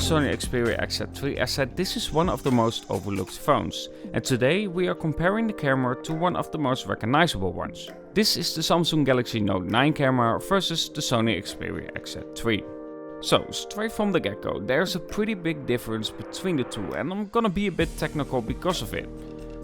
Sony Xperia XZ3, I said this is one of the most overlooked phones, and today we are comparing the camera to one of the most recognizable ones. This is the Samsung Galaxy Note 9 camera versus the Sony Xperia XZ3. So, straight from the get-go, there's a pretty big difference between the two, and I'm gonna be a bit technical because of it.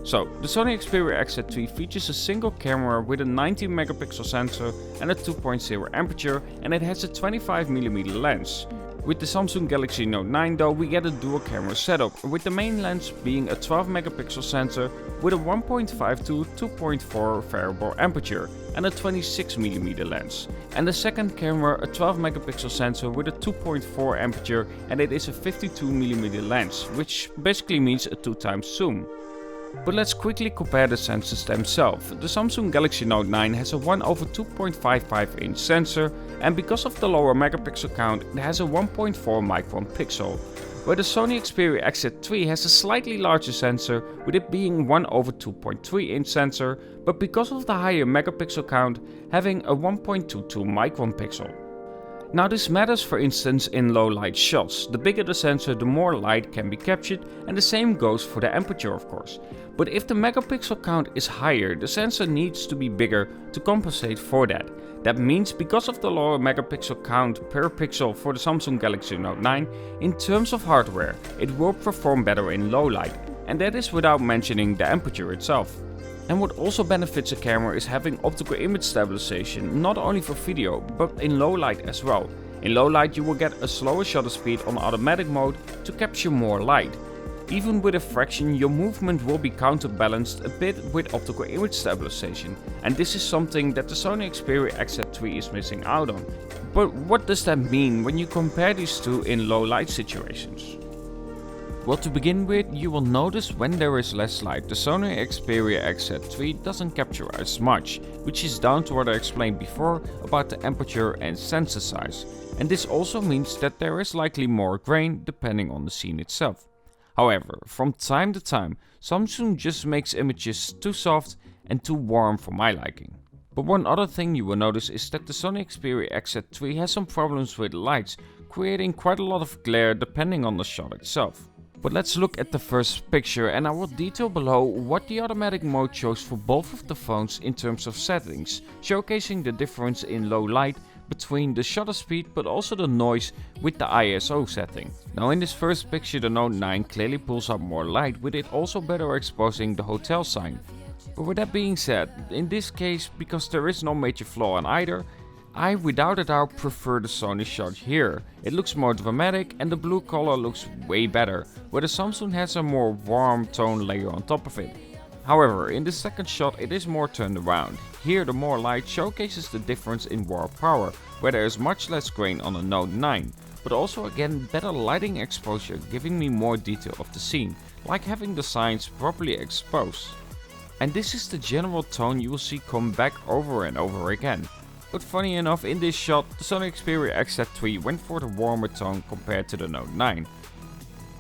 So, the Sony Xperia XZ3 features a single camera with a 19 megapixel sensor and a 2.0 aperture, and it has a 25mm lens. With the Samsung Galaxy Note 9 though, we get a dual camera setup, with the main lens being a 12 megapixel sensor with a 1.5 to 2.4 variable aperture and a 26mm lens, and the second camera a 12 megapixel sensor with a 2.4 aperture, and it is a 52mm lens, which basically means a 2x zoom. But let's quickly compare the sensors themselves. The Samsung Galaxy Note 9 has a 1/2.55 inch sensor, and because of the lower megapixel count, it has a 1.4 micron pixel. Where the Sony Xperia XZ3 has a slightly larger sensor, with it being 1/2.3 inch sensor, but because of the higher megapixel count, having a 1.22 micron pixel. Now this matters for instance in low light shots. The bigger the sensor, the more light can be captured, and the same goes for the aperture of course. But if the megapixel count is higher, the sensor needs to be bigger to compensate for that. That means because of the lower megapixel count per pixel for the Samsung Galaxy Note 9, in terms of hardware, it will perform better in low light, and that is without mentioning the aperture itself. And what also benefits a camera is having optical image stabilization, not only for video, but in low light as well. In low light you will get a slower shutter speed on automatic mode to capture more light. Even with a fraction, your movement will be counterbalanced a bit with optical image stabilization, and this is something that the Sony Xperia XZ3 is missing out on. But what does that mean when you compare these two in low light situations? Well, to begin with, you will notice when there is less light, the Sony Xperia XZ3 doesn't capture as much, which is down to what I explained before about the aperture and sensor size. And this also means that there is likely more grain depending on the scene itself. However, from time to time, Samsung just makes images too soft and too warm for my liking. But one other thing you will notice is that the Sony Xperia XZ3 has some problems with lights, creating quite a lot of glare depending on the shot itself. But let's look at the first picture, and I will detail below what the automatic mode shows for both of the phones in terms of settings, showcasing the difference in low light between the shutter speed but also the noise with the ISO setting. Now in this first picture the Note 9 clearly pulls up more light, with it also better exposing the hotel sign. But with that being said, in this case, because there is no major flaw in either, I without a doubt prefer the Sony shot here. It looks more dramatic and the blue color looks way better, where the Samsung has a more warm tone layer on top of it. However, in the second shot it is more turned around. Here the more light showcases the difference in warp power, where there is much less grain on the Note 9, but also again better lighting exposure, giving me more detail of the scene, like having the signs properly exposed. And this is the general tone you will see come back over and over again. But funny enough, in this shot, the Sony Xperia XZ3 went for the warmer tone compared to the Note 9.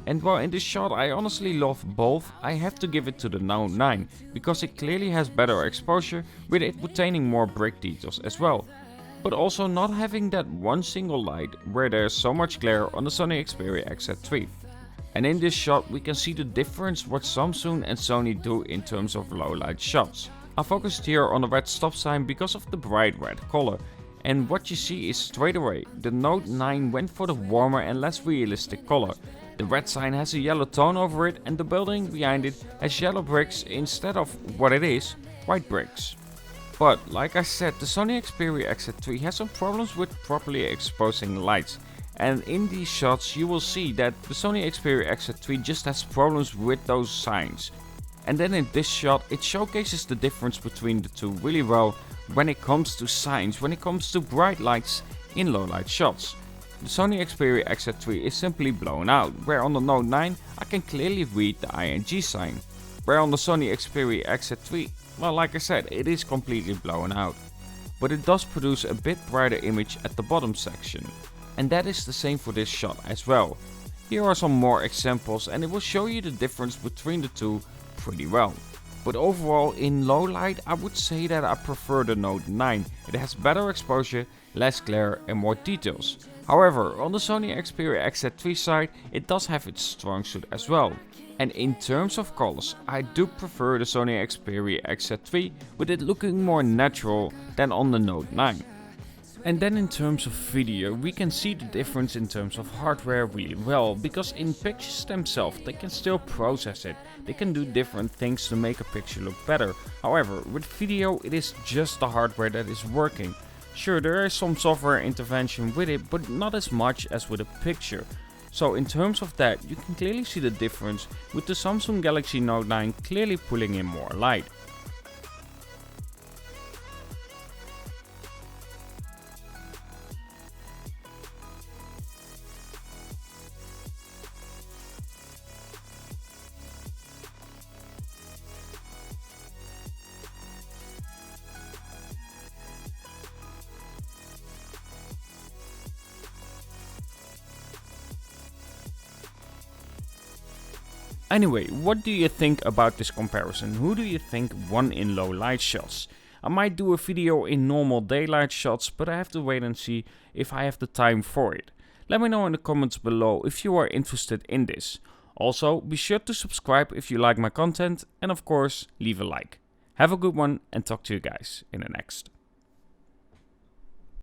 And while in this shot I honestly love both, I have to give it to the Note 9, because it clearly has better exposure, with it retaining more brick details as well. But also not having that one single light where there is so much glare on the Sony Xperia XZ3. And in this shot we can see the difference what Samsung and Sony do in terms of low light shots. I focused here on the red stop sign because of the bright red color, and what you see is straight away, the Note 9 went for the warmer and less realistic color. The red sign has a yellow tone over it, and the building behind it has yellow bricks instead of what it is, white bricks. But like I said, the Sony Xperia XZ3 has some problems with properly exposing lights, and in these shots you will see that the Sony Xperia XZ3 just has problems with those signs. And then in this shot it showcases the difference between the two really well when it comes to signs, when it comes to bright lights in low light shots. The Sony Xperia XZ3 is simply blown out, where on the Note 9 I can clearly read the ING sign. Where on the Sony Xperia XZ3, well, like I said, it is completely blown out. But it does produce a bit brighter image at the bottom section. And that is the same for this shot as well. Here are some more examples and it will show you the difference between the two pretty well. But overall, in low light, I would say that I prefer the Note 9. It has better exposure, less glare and more details. However, on the Sony Xperia XZ3 side, it does have its strong suit as well. And in terms of colors, I do prefer the Sony Xperia XZ3 with it looking more natural than on the Note 9. And then in terms of video, we can see the difference in terms of hardware really well, because in pictures themselves they can still process it, they can do different things to make a picture look better. However, with video it is just the hardware that is working. Sure, there is some software intervention with it, but not as much as with a picture. So in terms of that, you can clearly see the difference with the Samsung Galaxy Note 9 clearly pulling in more light. Anyway, what do you think about this comparison? Who do you think won in low light shots? I might do a video in normal daylight shots, but I have to wait and see if I have the time for it. Let me know in the comments below if you are interested in this. Also, be sure to subscribe if you like my content and of course, leave a like. Have a good one and talk to you guys in the next.